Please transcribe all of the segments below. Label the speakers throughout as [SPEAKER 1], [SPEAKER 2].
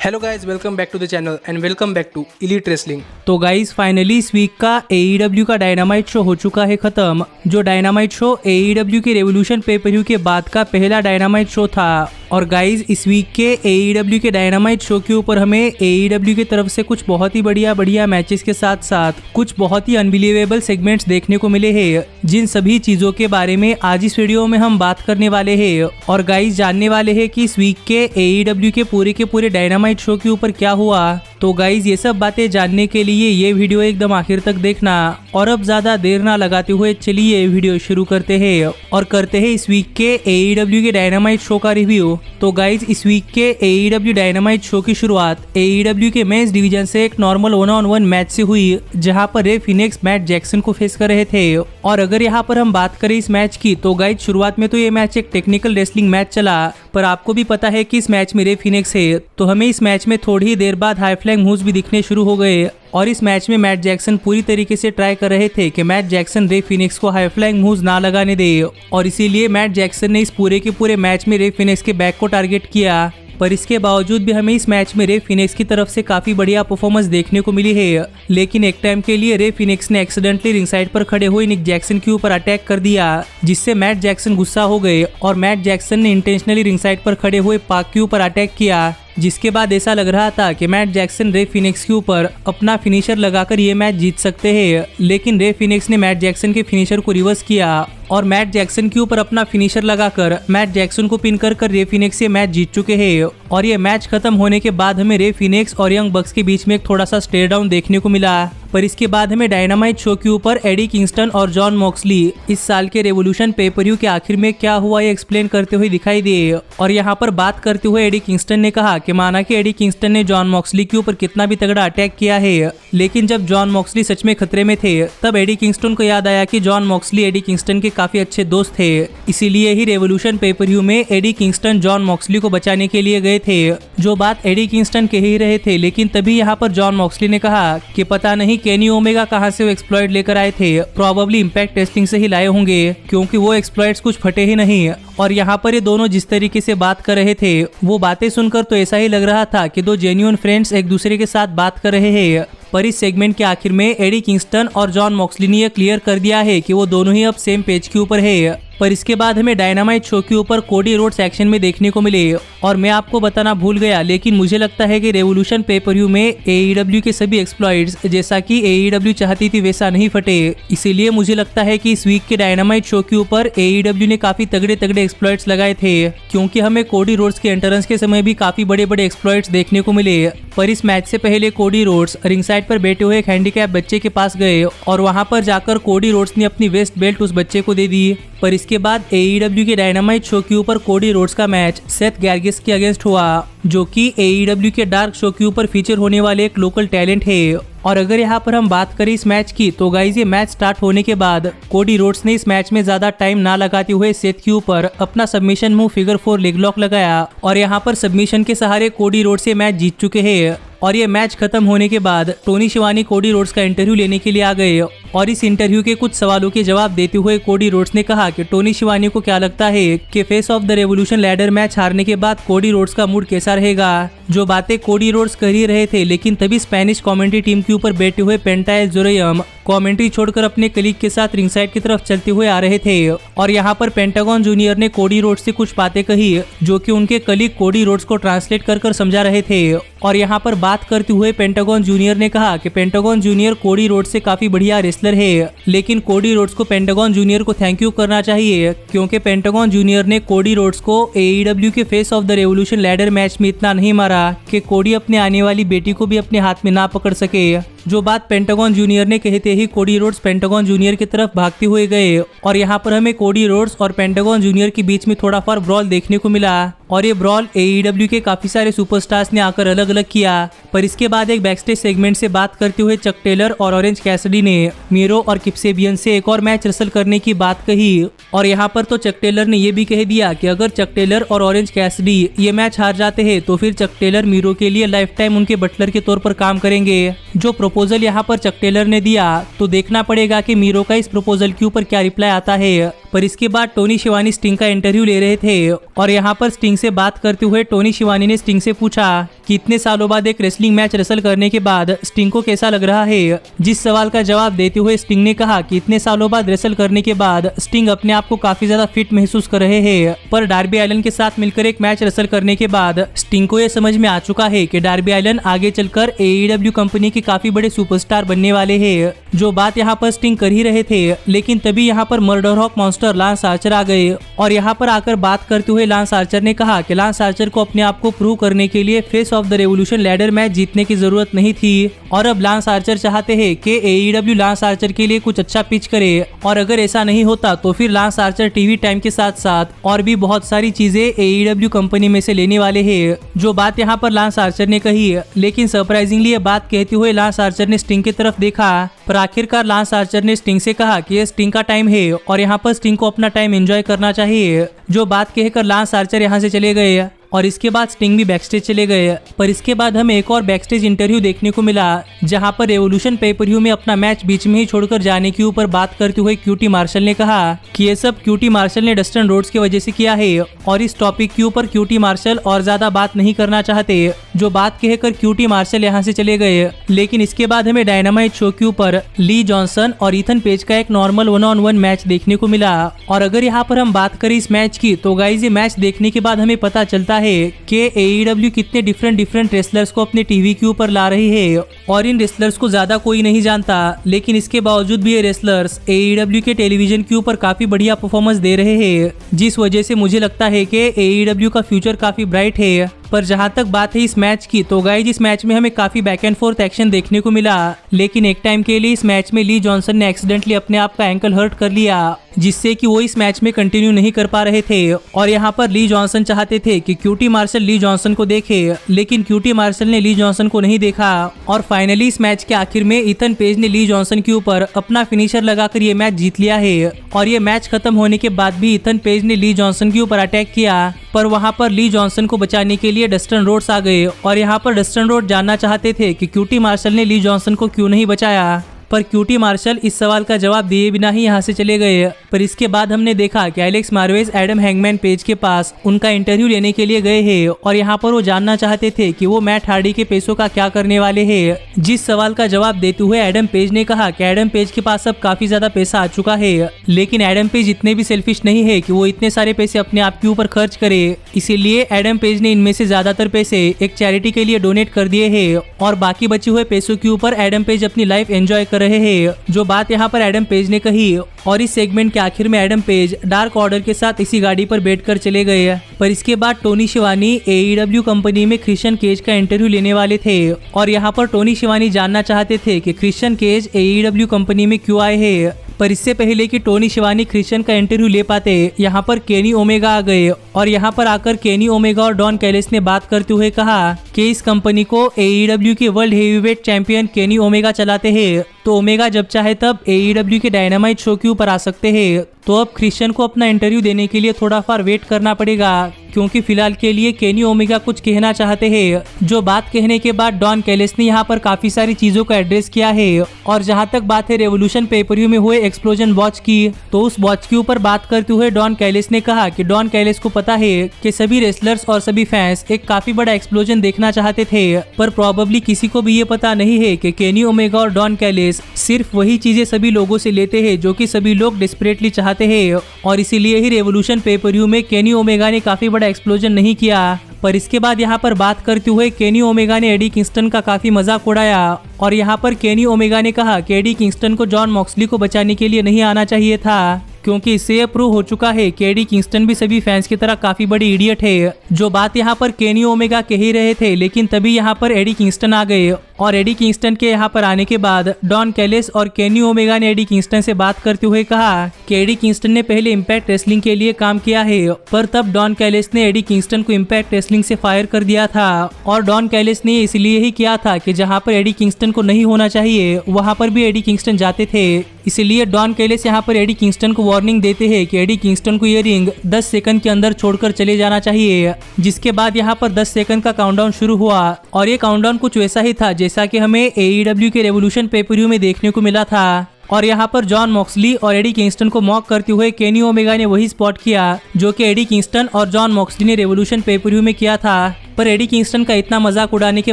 [SPEAKER 1] Hello guys, welcome back to the channel and welcome back to Elite Wrestling.
[SPEAKER 2] तो guys finally इस week का AEW का Dynamite show हो चुका है खत्म। जो डायनामाइट शो AEW के रेवोल्यूशन पेपर के बाद का पहला डायनामाइट शो था। और गाइज इस वीक के AEW के डायनामाइट शो के ऊपर हमें AEW की तरफ से कुछ बहुत ही बढ़िया मैचेस के साथ साथ कुछ बहुत ही अनबिलीवेबल सेगमेंट्स देखने को मिले हैं, जिन सभी चीजों के बारे में आज इस वीडियो में हम बात करने वाले हैं। और गाइज जानने वाले हैं कि इस वीक के AEW के पूरे डायनामाइट शो के ऊपर क्या हुआ। तो गाइज ये सब बातें जानने के लिए ये वीडियो एकदम आखिर तक देखना। और अब ज्यादा देर ना लगाते हुए चलिए वीडियो शुरू करते हैं और करते हैं इस वीक के AEW के डायनामाइट शो का रिव्यू। तो गाइज इस वीक के AEW डायनामाइट शो की शुरुआत AEW के मेंस डिवीजन से एक नॉर्मल 1-on-1 मैच से हुई, जहां पर रे फिनिक्स मैट जैक्सन को फेस कर रहे थे। और अगर यहां पर हम बात करें इस मैच की, तो गाइज शुरुआत में तो ये मैच एक टेक्निकल रेसलिंग मैच चला, पर आपको भी पता है कि इस मैच में रे फिनिक्स है, तो हमें इस मैच में थोड़ी ही देर बाद हाई फ्लाइंग मूव्स भी दिखने शुरू हो गए। और इस मैच में मैट जैक्सन पूरी तरीके से ट्राई कर रहे थे कि मैट जैक्सन रे फिनिक्स को हाई फ्लाइंग मूव्स ना लगाने दे, और इसीलिए मैट जैक्सन ने इस पूरे मैच में रे फिनिक्स के बैक को टारगेट किया। पर इसके बावजूद भी हमें इस मैच में रे फिनिक्स की तरफ से काफी बढ़िया परफॉर्मेंस देखने को मिली है। लेकिन एक टाइम के लिए रे फिनिक्स ने एक्सीडेंटली रिंग साइड पर खड़े हुए निक जैक्सन के ऊपर अटैक कर दिया, जिससे मैट जैक्सन गुस्सा हो गए और मैट जैक्सन ने इंटेंशनली रिंग साइड पर खड़े हुए पाक के ऊपर अटैक किया। जिसके बाद ऐसा लग रहा था कि मैट जैक्सन रे फिनिक्स के ऊपर अपना फिनिशर लगाकर ये मैच जीत सकते हैं, लेकिन रे फिनिक्स ने मैट जैक्सन के फिनिशर को रिवर्स किया और मैट जैक्सन के ऊपर अपना फिनिशर लगाकर मैट जैक्सन को पिन कर रे फिनिक्स से मैच जीत चुके हैं। और ये मैच खत्म होने के बाद हमें रे फिनिक्स और यंग बक्स के बीच में एक थोड़ा सा स्टेयर डाउन देखने को मिला। पर इसके बाद हमें डायनामाइट शो के ऊपर एडी किंगस्टन और जॉन मॉक्सली इस साल के रेवोल्यूशन पेपर के आखिर में क्या हुआ ये एक्सप्लेन करते हुए दिखाई दिए। और यहाँ पर बात करते हुए एडी किंगस्टन ने कहा कि माना कि एडी किंगस्टन ने जॉन मॉक्सली के ऊपर कितना भी तगड़ा अटैक किया है, लेकिन जब जॉन मॉक्सली सच में खतरे में थे, तब एडी किंगस्टन को याद आया कि जॉन मॉक्सली एडी किंगस्टन के काफी अच्छे दोस्त थे। इसीलिए ही रेवोल्यूशन पेपर में एडी किंगस्टन जॉन मॉक्सली को बचाने के लिए गए थे। जो बात एडी किंगस्टन कह ही रहे थे, लेकिन तभी यहाँ पर जॉन मॉक्सली ने कहा कि पता नहीं केनी ओमेगा कहां से वो एक्सप्लॉइट लेकर आए थे, प्रोबेबली इंपैक्ट टेस्टिंग से ही लाए होंगे, क्योंकि वो एक्सप्लॉइट्स कुछ फटे ही नहीं। और यहाँ पर ये दोनों जिस तरीके से बात कर रहे थे, वो बातें सुनकर तो ऐसा ही लग रहा था कि दो जेन्युइन फ्रेंड्स एक दूसरे के साथ बात कर रहे हैं। पर इस सेगमेंट के आखिर में एडी किंगस्टन और जॉन मॉक्सली ने यह क्लियर कर दिया है कि वो दोनों ही अब सेम पेज के ऊपर है। पर इसके बाद हमें डायनामाइट शो के ऊपर कोडी रोड्स एक्शन में देखने को मिले। और मैं आपको बताना भूल गया, लेकिन मुझे लगता है कि रेवोल्यूशन पेपर में AEW के सभी एक्सप्लॉइट्स जैसा कि AEW चाहती थी वैसा नहीं फटे। इसीलिए मुझे लगता है कि इस वीक के डायनामाइट शो के ऊपर AEW ने काफी तगड़े एक्सप्लॉइट्स लगाए थे, क्योंकि हमें कोडी रोड्स के एंट्रेंस के समय भी काफी बड़े एक्सप्लॉइट्स देखने को मिले। पर इस मैच से पहले कोडी रोड्स रिंग साइड पर बैठे हुए एक हैंडीकैप बच्चे के पास गए और वहां पर जाकर कोडी रोड्स ने अपनी वेस्ट बेल्ट उस बच्चे को दे दी। पर इसके बाद AEW के डायनामाइट शो के ऊपर कोडी रोड्स का मैच सेथ गैरगिस के अगेंस्ट हुआ, जो कि AEW के डार्क शो के ऊपर फीचर होने वाले एक लोकल टैलेंट है। और अगर यहाँ पर हम बात करें इस मैच की, तो गाइज ये मैच स्टार्ट होने के बाद कोडी रोड्स ने इस मैच में ज्यादा टाइम ना लगाते हुए सेथ के ऊपर अपना submission move figure 4 leg lock लगाया और यहाँ पर सबमिशन के सहारे कोडी रोड्स ये मैच जीत चुके हैं। और ये मैच खत्म होने के बाद टोनी शिवानी कोडी रोड्स का इंटरव्यू लेने के लिए आ गए और इस इंटरव्यू के कुछ सवालों के जवाब देते हुए कोडी रोड्स ने कहा कि टोनी शिवानी को क्या लगता है कि face of the revolution ladder match हारने के बाद कोडी रोड्स का मूड कैसा रहेगा। जो बातें कोडी रोड्स कर ही रहे थे, लेकिन तभी स्पेनिश कमेंट्री टीम के ऊपर बैठे हुए पेंटा एल जोरेयम कमेंट्री छोड़कर अपने कलीग के साथ रिंग साइड की तरफ चलते हुए आ रहे थे। और यहाँ पर पेंटागन जूनियर ने कोडी रोड्स से कुछ बातें कही, जो कि उनके कलीग कोडी रोड्स को ट्रांसलेट कर समझा रहे थे। और यहाँ पर बात करते हुए पेंटागन जूनियर ने कहा कि पेंटागन जूनियर कोडी रोड्स से काफी बढ़िया रेसलर है, लेकिन कोडी रोड्स को पेंटागन जूनियर को थैंक यू करना चाहिए, क्योंकि पेंटागन जूनियर ने कोडी रोड्स को AEW के face of the revolution ladder match में इतना नहीं मारा कि कोडी अपने आने वाली बेटी को भी अपने हाथ में ना पकड़ सके। जो बात पेंटागन जूनियर ने कहते ही कोडी रोड्स पेंटागन जूनियर की तरफ भागते हुए गए और यहाँ पर हमें कोडी रोड्स और पेंटागन जूनियर के बीच में थोड़ा फार ब्रॉल देखने को मिला। और ये ब्रॉल AEW के काफी सारे सुपरस्टार्स ने आकर अलग अलग किया। पर इसके बाद एक बैकस्टेज सेगमेंट से बात करते हुए चक टेलर और ऑरेंज कैसिडी ने मीरो और किप सेबियन से एक और मैच रसल करने की बात कही। और यहाँ पर तो चक टेलर ने यह भी कह दिया कि अगर चक टेलर और ऑरेंज कैसिडी ये मैच हार जाते हैं, तो फिर चक टेलर मीरो के लिए लाइफ टाइम उनके बटलर के तौर पर काम करेंगे। जो प्रपोजल यहाँ पर चक टेलर ने दिया, तो देखना पड़ेगा कि मीरो का इस प्रपोजल के ऊपर क्या रिप्लाई आता है। पर इसके बाद टोनी शिवानी स्टिंग का इंटरव्यू ले रहे थे और यहाँ पर स्टिंग से बात करते हुए टोनी शिवानी ने स्टिंग से पूछा कि इतने सालों बाद एक रेसलिंग मैच रेसल करने के बाद स्टिंग को कैसा लग रहा है। जिस सवाल का जवाब देते हुए स्टिंग ने कहा कि इतने सालों बाद रेसल करने के बाद स्टिंग अपने आप को काफी ज्यादा फिट महसूस कर रहे हैं, पर डार्बी एलन के साथ मिलकर एक मैच रेसल करने के बाद स्टिंग को यह समझ में आ चुका है कि डार्बी एलन आगे चलकर AEW कंपनी के काफी बड़े सुपरस्टार बनने वाले हैं। जो बात यहाँ पर स्टिंग कर ही रहे थे, लेकिन तभी यहाँ पर murder hawk monster Lance Archer आ गए और यहाँ पर आकर बात करते हुए लांस आर्चर ने कहा कि लांस आर्चर को अपने आप को प्रूव करने के लिए face of the revolution ladder match जीतने की जरूरत नहीं थी और अब लांस आर्चर चाहते हैं कि AEW लांस आर्चर के लिए कुछ अच्छा पिच करे और अगर ऐसा नहीं होता तो फिर लांस आर्चर टीवी टाइम के साथ साथ और भी बहुत सारी चीजें AEW कंपनी में से लेने वाले हैं। जो बात यहाँ पर लांस आर्चर ने कही, लेकिन सरप्राइजिंगली ये बात कहते हुए लांस आर्चर ने स्टिंग की तरफ देखा, पर आखिरकार लांस आर्चर ने स्टिंग से कहा कि ये स्टिंग का टाइम है और यहाँ पर स्टिंग को अपना टाइम एंजॉय करना चाहिए। जो बात कहकर लांस आर्चर यहाँ से चले गए और इसके बाद स्टिंग भी बैकस्टेज चले गए। पर इसके बाद हमें एक और बैकस्टेज इंटरव्यू देखने को मिला जहां पर रेवोल्यूशन पेपर-व्यू में अपना मैच बीच में ही छोड़कर जाने के ऊपर बात करते हुए क्यूटी मार्शल ने कहा कि ये सब क्यूटी मार्शल ने डस्टन रोड्स की वजह से किया है और इस टॉपिक के ऊपर क्यूटी मार्शल और ज्यादा बात नहीं करना चाहते। जो बात कहकर क्यूटी मार्शल यहाँ से चले गए, लेकिन इसके बाद हमें डायनामाइट शो के ऊपर ली जॉनसन और ईथन पेज का एक नॉर्मल 1-on-1 मैच देखने को मिला। और अगर यहाँ पर हम बात करें इस मैच की तो गाइज ये मैच देखने के बाद हमें पता चलता है कि AEW कितने डिफरेंट रेसलर्स को अपने टीवी के ऊपर ला रही है और इन रेसलर्स को ज्यादा कोई नहीं जानता, लेकिन इसके बावजूद भी ये रेसलर्स AEW के टेलीविजन के ऊपर काफी बढ़िया परफॉर्मेंस दे रहे हैं, जिस वजह से मुझे लगता है कि AEW का फ्यूचर काफी ब्राइट है। पर जहां तक बात है इस मैच की तो गाइज इस मैच में हमें काफी बैक एंड फोर्थ एक्शन देखने को मिला, लेकिन एक टाइम के लिए इस मैच में ली जॉनसन ने एक्सीडेंटली अपने आप का एंकल हर्ट कर लिया, जिससे कि वो इस मैच में कंटिन्यू नहीं कर पा रहे थे। और यहाँ पर ली जॉनसन चाहते थे कि क्यूटी मार्शल ली जॉनसन को देखे, लेकिन क्यूटी मार्शल ने ली जॉनसन को नहीं देखा और फाइनली इस मैच के आखिर में ईथन पेज ने ली जॉनसन के ऊपर अपना फिनिशर लगाकर ये मैच जीत लिया है। और ये मैच खत्म होने के बाद भी ईथन पेज ने ली जॉनसन के ऊपर अटैक किया, पर वहाँ पर ली जॉनसन को बचाने के लिए डस्टन रोड्स आ गए और यहाँ पर डस्टन रोड जानना चाहते थे कि क्यूटी मार्शल ने ली जॉनसन को क्यों नहीं बचाया, पर क्यूटी मार्शल इस सवाल का जवाब दिए बिना ही यहाँ से चले गए। पर इसके बाद हमने देखा कि एलेक्स मार्वेज एडम हैंगमैन पेज के पास उनका इंटरव्यू लेने के लिए गए हैं और यहाँ पर वो जानना चाहते थे कि वो मैट हार्डी के पैसों का क्या करने वाले हैं। जिस सवाल का जवाब देते हुए एडम पेज ने कहा कि एडम पेज के पास अब काफी ज्यादा पैसा आ चुका है, लेकिन एडम पेज इतने भी सेल्फिश नहीं है कि वो इतने सारे पैसे अपने आप के ऊपर खर्च करे, इसीलिए एडम पेज ने इनमें से ज्यादातर पैसे एक चैरिटी के लिए डोनेट कर दिए हैं और बाकी बचे हुए पैसों के ऊपर एडम पेज अपनी लाइफ एंजॉय कर रहे हैं। जो बात यहाँ पर एडम पेज ने कही और इस सेगमेंट के आखिर में एडम पेज डार्क ऑर्डर के साथ इसी गाड़ी पर बैठकर चले गए। पर इसके बाद टोनी शिवानी AEW कंपनी में क्रिश्चियन केज का इंटरव्यू लेने वाले थे और यहाँ पर टोनी शिवानी जानना चाहते थे कि क्रिश्चियन केज AEW कंपनी में क्यों आए हैं। पर इससे पहले कि टोनी शिवानी क्रिश्चियन का इंटरव्यू ले पाते, यहाँ पर केनी ओमेगा आ गए और यहाँ पर आकर केनी ओमेगा और डॉन कैलिस ने बात करते हुए कहा कि इस कंपनी को AEW के world heavyweight champion Kenny Omega चलाते हैं, तो ओमेगा जब चाहे तब AEW के डायनामाइट शो के ऊपर आ सकते हैं। तो अब क्रिश्चियन को अपना इंटरव्यू देने के लिए थोड़ा फार वेट करना पड़ेगा, क्योंकि फिलहाल के लिए केनी ओमेगा कुछ कहना चाहते हैं। जो बात कहने के बाद डॉन कैलिस ने यहाँ पर काफी सारी चीजों को एड्रेस किया है और जहाँ तक बात है रेवोल्यूशन पेपर-व्यू में हुए एक्सप्लोजन वॉच की, तो उस वॉच के ऊपर बात करते हुए डॉन कैलिस ने कहा कि डॉन कैलिस को पता है कि सभी रेसलर्स और सभी फैंस एक काफी बड़ा एक्सप्लोजन देखना चाहते थे, पर प्रॉबेबली किसी को भी ये पता नहीं है कि केनी ओमेगा और डॉन कैलिस सिर्फ वही चीजें सभी लोगों से लेते हैं जो कि सभी लोग डिस्परेटली चाहते हैं और इसीलिए ही रेवोल्यूशन पेपर-व्यू में केनी ओमेगा ने काफी बड़ा एक्सप्लोजन नहीं किया। पर इसके बाद यहाँ पर बात करते हुए केनी ओमेगा ने एडी किंगस्टन का काफी मजाक उड़ाया और यहाँ पर केनी ओमेगा ने कहा कि एडी किंगस्टन को जॉन मॉक्सली को बचाने के लिए नहीं आना चाहिए था, क्योंकि इससे यह प्रूव हो चुका है कि एडी किंगस्टन भी सभी फैंस की तरह काफी बड़ी इडियट है। जो बात यहाँ पर केनी ओमेगा कह ही रहे थे, लेकिन तभी यहाँ पर एडी किंगस्टन आ गए और एडी किंगस्टन के यहाँ पर आने के बाद डॉन कैलिस और केनी ओमेगा ने एडी किंगस्टन से बात करते हुए कहा कि एडी किंगस्टन ने पहले इम्पैक्ट रेसलिंग के लिए काम किया है, पर तब डॉन कैलिस ने एडी किंगस्टन को इम्पैक्ट रेसलिंग से फायर कर दिया था और डॉन कैलिस ने इसलिए ही किया था कि जहाँ पर एडी किंगस्टन को नहीं होना चाहिए वहाँ पर भी एडी किंगस्टन जाते थे। इसलिए डॉन कैलिस यहाँ पर एडी किंगस्टन को वार्निंग देते हैं कि एडी किंगस्टन को ये रिंग 10 सेकंड के अंदर छोड़कर चले जाना चाहिए। जिसके बाद यहाँ पर 10 सेकंड का काउंटडाउन शुरू हुआ और ये काउंटडाउन कुछ वैसा ही था जैसा कि हमें AEW के रेवोल्यूशन पेपर-व्यू में देखने को मिला था। और यहाँ पर जॉन मॉक्सली और एडी किंगस्टन को मॉक करते हुए केनी ओमेगा ने वही स्पॉट किया जो कि एडी किंगस्टन और जॉन मॉक्सली ने रेवोल्यूशन पेपर-व्यू में किया था। पर एडी किंगस्टन का इतना मजाक उड़ाने के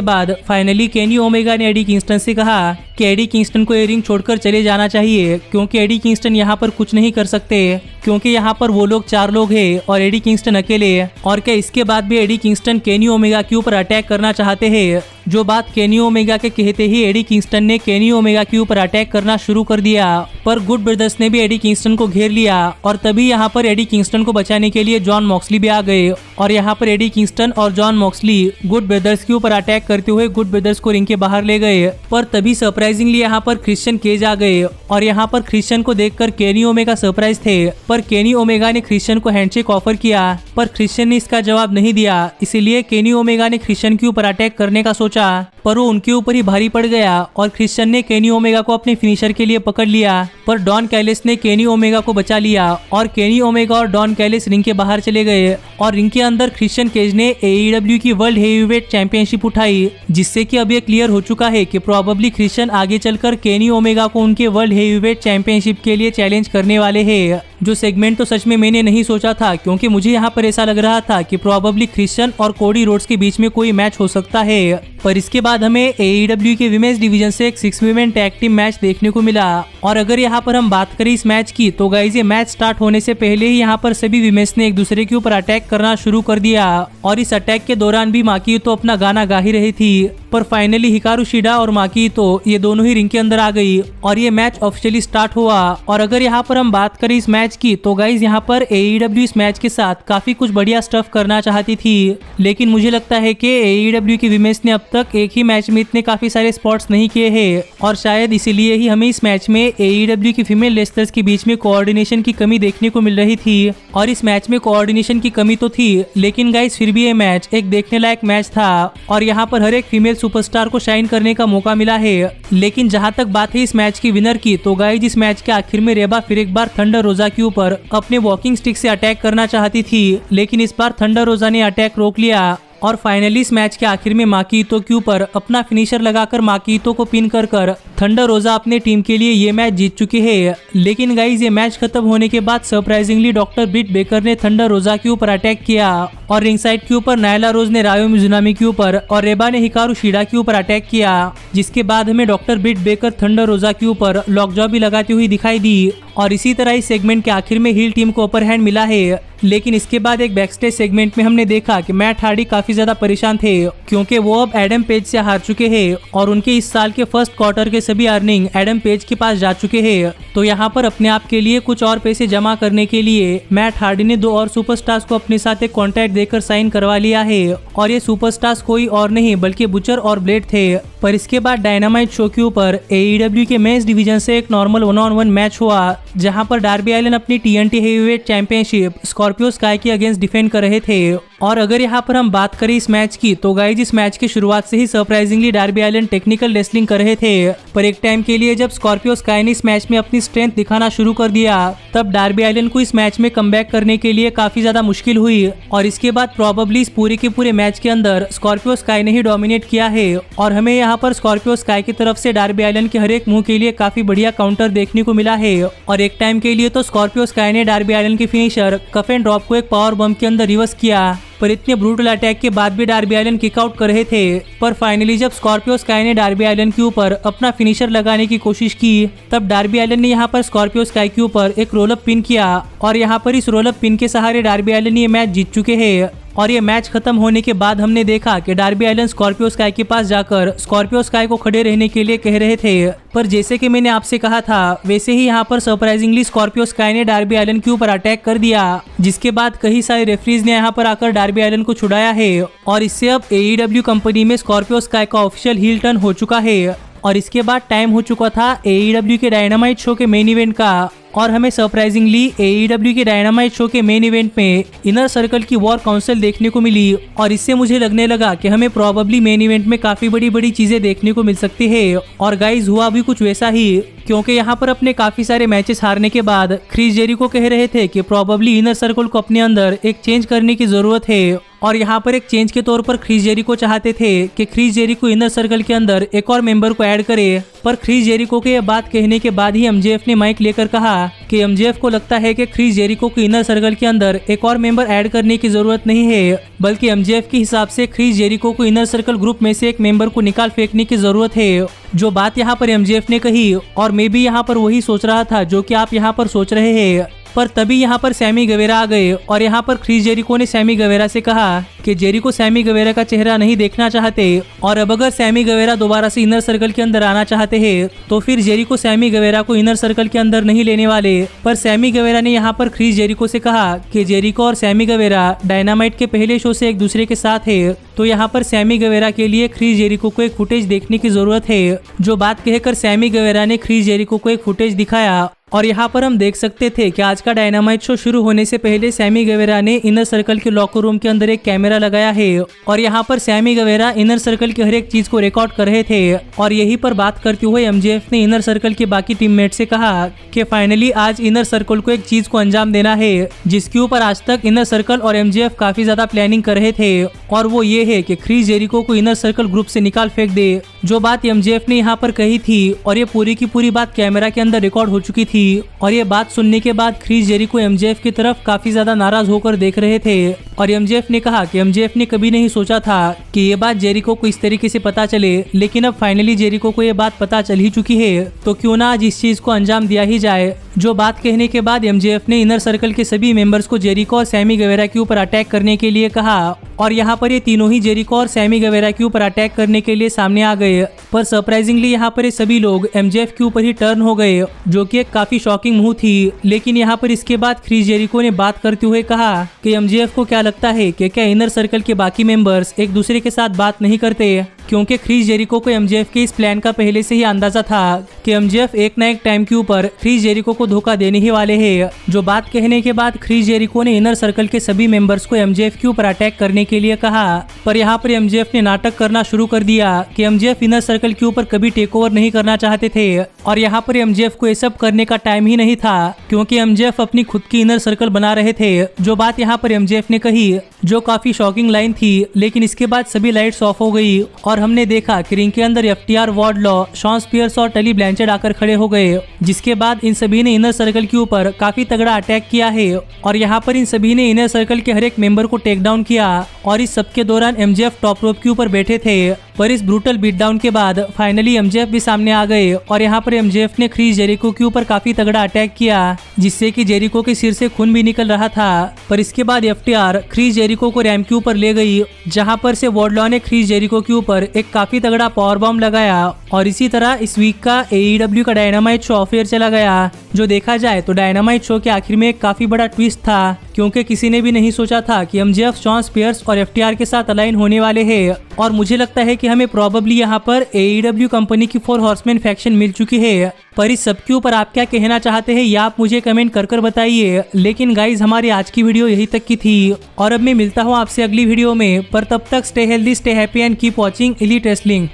[SPEAKER 2] बाद फाइनली केनी ओमेगा ने एडी किंगस्टन से कहा कि एडी किंगस्टन को ये रिंग छोड़कर चले जाना चाहिए, क्योंकि एडी किंगस्टन यहाँ पर कुछ नहीं कर सकते, क्योंकि यहाँ पर वो लोग 4 लोग हैं और एडी किंगस्टन अकेले। और क्या इसके बाद भी एडी किंगस्टन केनी ओमेगा के ऊपर अटैक करना चाहते हैं? जो बात केनी ओमेगा के कहते ही एडी किंगस्टन ने केनी ओमेगा के ऊपर अटैक करना शुरू कर दिया। पर गुड ब्रदर्स ने भी एडी किंगस्टन को घेर लिया और तभी यहाँ पर एडी किंगस्टन को बचाने के लिए जॉन मॉक्सली भी आ गए और यहाँ पर एडी किंगस्टन और जॉन मॉक्सली गुड ब्रदर्स के ऊपर अटैक करते हुए गुड ब्रदर्स को रिंग के बाहर ले गए। पर तभी सरप्राइजिंगली यहाँ पर क्रिश्चियन केज आ गए और यहाँ पर क्रिश्चियन को देखकर केनी ओमेगा सरप्राइज थे। पर केनी ओमेगा ने क्रिश्चियन को हैंडशेक ऑफर किया पर क्रिश्चियन ने इसका जवाब नहीं दिया, इसीलिए केनी ओमेगा ने क्रिश्चियन के ऊपर अटैक करने का सोचा पर वो उनके ऊपर ही भारी पड़ गया और क्रिश्चियन ने केनी ओमेगा को अपने फिनिशर के लिए पकड़ लिया। पर डॉन कैलिस ने केनी ओमेगा को बचा लिया और केनी ओमेगा और डॉन कैलिस रिंग के बाहर चले गए और रिंग के अंदर क्रिश्चियन केज ने AEW की वर्ल्ड हेवीवेट चैंपियनशिप उठाई, जिससे कि अब ये क्लियर हो चुका है कि प्रोबेबली क्रिश्चियन आगे चलकर केनी ओमेगा को उनके वर्ल्ड हेवीवेट चैंपियनशिप के लिए चैलेंज करने वाले हैं। जो सेगमेंट तो सच में मैंने नहीं सोचा था, क्योंकि मुझे यहाँ पर ऐसा लग रहा था कि प्रोबेबली क्रिश्चियन और कोडी रोड्स के बीच में कोई मैच हो सकता है। पर इसके बाद हमें AEW के विमेंस डिवीजन से एक 6 वुमेन टैग टीम मैच देखने को मिला। और अगर यहाँ पर हम बात करें इस मैच की तो गाइज ये मैच स्टार्ट होने से पहले ही यहाँ पर सभी विमेंस ने एक दूसरे के ऊपर अटैक करना शुरू कर दिया और इस अटैक के दौरान भी माकी तो अपना गाना गा ही रही थी। पर फाइनली हिकारू शिडा और माकी तो ये दोनों ही रिंग के अंदर आ गई और ये मैच ऑफिशियली स्टार्ट हुआ। और अगर यहाँ पर हम बात करें इस मैच की तो गाइज यहाँ पर AEW इस मैच के साथ काफी कुछ बढ़िया स्टफ करना चाहती थी, लेकिन मुझे लगता है कि AEW की विमेंस ने अब तक एक ही मैच में इतने काफी सारे स्पॉट्स नहीं किए हैं और शायद इसीलिए ही हमें इस मैच में AEW की फीमेल रेसलर्स के बीच में कोऑर्डिनेशन की कमी देखने को मिल रही थी। और इस मैच में कोऑर्डिनेशन की कमी तो थी, लेकिन गाइज फिर भी ये मैच एक देखने लायक मैच था और यहाँ पर हर एक फीमेल सुपरस्टार को शाइन करने का मौका मिला है। लेकिन जहाँ तक बात है इस मैच की विनर की तो गाइज इस मैच के आखिर में रेबा फिर एक बार थंडर रोजा के ऊपर अपने वॉकिंग स्टिक से अटैक करना चाहती थी, लेकिन इस बार थंडर रोजा ने अटैक रोक लिया और फाइनली इस मैच के आखिर में माकी ईतो के ऊपर अपना फिनिशर लगाकर माकी ईतो को पिन कर थंडर रोजा अपने टीम के लिए ये मैच जीत चुके हैं। लेकिन गाइज ये मैच खत्म होने के बाद सरप्राइजिंगली डॉक्टर ब्रिट बेकर ने थंडर रोजा के ऊपर अटैक किया और रिंग साइड के ऊपर नायला रोज ने रायो मिजुनामी के ऊपर और रेबा ने हिकारू शिडा के ऊपर अटैक किया, जिसके बाद हमें डॉक्टर ब्रिट बेकर थंडर रोजा के ऊपर लॉकजॉ भी लगाती हुई दिखाई दी। और इसी तरह इस सेगमेंट के आखिर में हील टीम को अपर हैंड मिला है। लेकिन इसके बाद एक बैकस्टेज सेगमेंट में हमने देखा कि मैट हार्डी काफी ज्यादा परेशान थे, क्योंकि वो अब एडम पेज से हार चुके हैं और उनके इस साल के फर्स्ट क्वार्टर के सभी अर्निंग एडम पेज के पास जा चुके हैं। तो यहाँ पर अपने आप के लिए कुछ और पैसे जमा करने के लिए मैट हार्डी ने 2 और सुपरस्टार्स को अपने साथ एक कॉन्ट्रैक्ट देकर साइन करवा लिया है और ये सुपरस्टार्स कोई और नहीं बल्कि बुचर और ब्लेड थे। पर इसके बाद डायनामाइट शो के ऊपर AEW के मेंस डिवीजन से एक नॉर्मल 1-on-1 मैच हुआ, जहां पर डार्बी एलिन अपनी TNT heavyweight championship Scorpio sky के अगेंस्ट डिफेंड कर रहे थे। और अगर यहाँ पर हम बात करें इस मैच की तो गाइज इस मैच की शुरुआत से ही surprisingly Darby Allin technical wrestling कर रहे थे, पर एक टाइम के लिए जब स्कॉर्पियो स्काई ने इस मैच में अपनी स्ट्रेंथ दिखाना शुरू कर दिया तब डार्बी एलिन को इस मैच में कमबैक करने के लिए काफी ज्यादा मुश्किल हुई। और इसके बाद प्रोबेबली इस पूरे के पूरे मैच के अंदर स्कॉर्पियो स्काई ने ही डोमिनेट किया है और हमें यहाँ पर स्कॉर्पियो स्काई की तरफ से डार्बी एलिन के हर एक मुंह के लिए काफी बढ़िया काउंटर देखने को मिला है। और एक टाइम के लिए तो स्कॉर्पियो स्काई ने डार्बी एलिन के फिनिशर कफ एंड ड्रॉप को एक पावर बम के अंदर रिवर्स किया, पर इतने ब्रूटल अटैक के बाद भी डार्बी एलिन किक आउट कर रहे थे। पर फाइनली जब स्कॉर्पियो स्काई ने डार्बी एलिन के ऊपर अपना फिनिशर लगाने की कोशिश की तब डार्बी एलिन ने यहाँ पर स्कॉर्पियो स्काई के ऊपर एक रोल अप पिन किया और यहाँ पर इस रोल अप पिन के सहारे डार्बी एलिन ये मैच जीत चुके हैं। और ये मैच खत्म होने के बाद हमने देखा कि डार्बी एलिन स्कॉर्पियो स्काई के पास जाकर स्कॉर्पियो स्काई को खड़े रहने के लिए कह रहे थे, पर जैसे कि मैंने आपसे कहा था वैसे ही यहाँ पर सरप्राइजिंगली स्कॉर्पियो स्काई ने डार्बी एलिन के ऊपर अटैक कर दिया, जिसके बाद कई सारे रेफरीज ने यहाँ पर आकर डार्बी एलिन को छुड़ाया है और इससे अब AEW कंपनी में स्कॉर्पियो स्काई का ऑफिशियल हील टर्न हो चुका है। और इसके बाद टाइम हो चुका था AEW के डायनामाइट शो के मेन इवेंट का और हमें सरप्राइजिंगली AEW के डायनामाइट शो के मेन इवेंट में इनर सर्कल की वॉर काउंसिल देखने को मिली और इससे मुझे लगने लगा कि हमें प्रोबेबली मेन इवेंट में काफी बड़ी बड़ी चीजें देखने को मिल सकती है। और गाइज हुआ भी कुछ वैसा ही, क्योंकि यहाँ पर अपने काफी सारे मैचेस हारने के बाद क्रिस जेरिको कह रहे थे कि प्रोबेबली इनर सर्कल को अपने अंदर एक चेंज करने की जरूरत है और यहाँ पर एक चेंज के तौर पर क्रिस जेरिको चाहते थे कि क्रिस जेरिको इनर सर्कल के अंदर एक और मेंबर को ऐड करे, पर क्रिस जेरिको के ये बात कहने के बाद ही एमजेएफ ने माइक लेकर कहा कि एमजेएफ को लगता है कि क्रिस जेरिको को इनर सर्कल के अंदर एक और मेंबर ऐड करने की जरूरत नहीं है, बल्कि एमजेएफ के हिसाब से क्रिस जेरिको को इनर सर्कल ग्रुप में से एक मेंबर को निकाल फेंकने की जरूरत है। जो बात यहाँ पर एमजेएफ ने कही और मैं भी यहाँ पर वही सोच रहा था जो कि आप यहाँ पर सोच रहे हैं, पर तभी यहाँ पर सैमी गवेरा आ गए और यहाँ पर क्रिस जेरिको ने सैमी गवेरा से कहा कि जेरिको सैमी गवेरा का चेहरा नहीं देखना चाहते और अब अगर सैमी गवेरा दोबारा से इनर सर्कल के अंदर आना चाहते हैं तो फिर जेरिको सैमी गवेरा को इनर सर्कल के अंदर नहीं लेने वाले। पर सैमी गवेरा ने यहाँ पर क्रिस जेरिको से कहा कि जेरिको और सैमी गवेरा डायनामाइट के पहले शो से एक दूसरे के साथ है, तो यहाँ पर सैमी गवेरा के लिए क्रिस जेरिको को एक फुटेज देखने की जरूरत है। जो बात कहकर सैमी गवेरा ने क्रिस जेरिको को एक फुटेज दिखाया और यहाँ पर हम देख सकते थे कि आज का डायनामाइट शो शुरू होने से पहले सैमी गवेरा ने इनर सर्कल के लॉकर रूम के अंदर एक कैमरा लगाया है और यहाँ पर सैमी गवेरा इनर सर्कल की हर एक चीज को रिकॉर्ड कर रहे थे। और यही पर बात करते हुए एमजेएफ ने इनर सर्कल के बाकी टीममेट से कहा कि फाइनली आज इनर सर्कल को एक चीज को अंजाम देना है जिसके ऊपर आज तक इनर सर्कल और एमजेएफ काफी ज्यादा प्लानिंग कर रहे थे, और वो ये है कि क्रिस जेरिको को इनर सर्कल ग्रुप से निकाल फेंक दे। जो बात एमजेएफ ने यहाँ पर कही थी और ये पूरी की पूरी बात कैमरा के अंदर रिकॉर्ड हो चुकी थी और ये बात सुनने के बाद क्रिस जेरिको एमजेएफ की तरफ काफी ज्यादा नाराज होकर देख रहे थे और एमजेएफ ने कहा कि एमजेएफ ने कभी नहीं सोचा था कि ये बात जेरिको को इस तरीके से पता चले, लेकिन अब फाइनली जेरिको को ये बात पता चल ही चुकी है, तो क्यों ना आज इस चीज को अंजाम दिया ही जाए। जो बात कहने के बाद एमजेएफ ने इनर सर्कल के सभी मेंबर्स को जेरिको और सैमी गवेरा के ऊपर अटैक करने के लिए कहा और यहाँ पर ये तीनों ही जेरिको और सैमी गवेरा के ऊपर अटैक करने के लिए सामने आ गए। पर सरप्राइजिंगली यहाँ पर ये सभी लोग एमजेएफ के ऊपर ही टर्न हो गए, जो कि एक काफी शॉकिंग मूव थी। लेकिन यहाँ पर इसके बाद क्रिस जेरिको ने बात करते हुए कहा कि एमजेएफ को क्या लगता है कि क्या इनर सर्कल के बाकी मेंबर्स एक दूसरे के साथ बात नहीं करते, क्योंकि क्रिस जेरिको को एमजेएफ के इस प्लान का पहले से ही अंदाजा था कि एमजेएफ एक न एक टाइम के ऊपर क्रिस जेरिको को धोखा देने ही वाले हैं। जो बात कहने के बाद क्रिस जेरिको ने इनर सर्कल के सभी मेंबर्स को एमजेएफ के ऊपर अटैक करने के लिए कहा, पर यहाँ पर एमजेएफ ने नाटक करना शुरू कर दिया कि एमजेएफ इनर सर्कल के ऊपर कभी टेक ओवर नहीं करना चाहते थे और यहाँ पर एमजेएफ को ये सब करने का टाइम ही नहीं था, क्योंकि एमजेएफ अपनी खुद की इनर सर्कल बना रहे थे। जो बात यहाँ पर एमजेएफ ने कही जो काफी शॉकिंग लाइन थी, लेकिन इसके बाद सभी लाइट्स ऑफ हो गई और हमने देखा कि रिंग के अंदर एफटीआर, वार्डलॉ, शॉन स्पियर्स और टली ब्लैंचेट आकर खड़े हो गए, जिसके बाद इन सभी ने इनर सर्कल के ऊपर काफी तगड़ा अटैक किया है और यहाँ पर इन सभी ने इनर सर्कल के हर एक मेंबर को टेक डाउन किया और इस सब के दौरान एमजेएफ टॉप रोप के ऊपर बैठे थे। पर इस ब्रूटल बीट डाउन के बाद फाइनली एमजेएफ भी सामने आ गए और यहाँ पर एमजेएफ ने क्रिस जेरिको के ऊपर काफी तगड़ा अटैक किया, जिससे कि जेरिको के सिर से खून भी निकल रहा था। पर इसके बाद एफटीआर क्रिस जेरिको को रैंप के ऊपर ले गई, जहाँ पर से वार्डलॉ ने क्रिस जेरिको के ऊपर एक काफी तगड़ा पावर बॉम्ब लगाया और इसी तरह इस वीक का AEW का डायनामाइट शो ऑफ एयर चला गया। जो देखा जाए तो डायनामाइट शो के आखिर में एक काफी बड़ा ट्विस्ट था, क्योंकि किसी ने भी नहीं सोचा था कि एमजेएफ शॉन स्पियर्स और एफटीआर के साथ अलाइन होने वाले हैं और मुझे लगता है कि हमें प्रोबेबली यहाँ पर AEW कंपनी की 4 हॉर्समैन फैक्शन मिल चुकी है। पर इस सब के ऊपर आप क्या कहना चाहते हैं या आप मुझे कमेंट कर बताइए। लेकिन गाइज हमारी आज की वीडियो यही तक की थी और अब मैं मिलता हूँ आपसे अगली वीडियो में, पर तब तक stay healthy, stay happy and keep watching elite wrestling.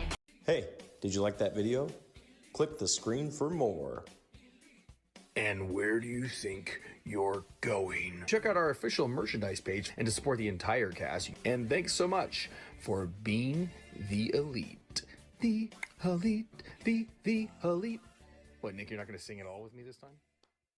[SPEAKER 3] Hey, did you like that video? Click the screen for more.
[SPEAKER 4] And where do you think you're going? Check out our official merchandise page and to support the entire cast. And thanks so much for being the elite. The elite, the elite. What, Nick, you're not going to sing it all with me this time?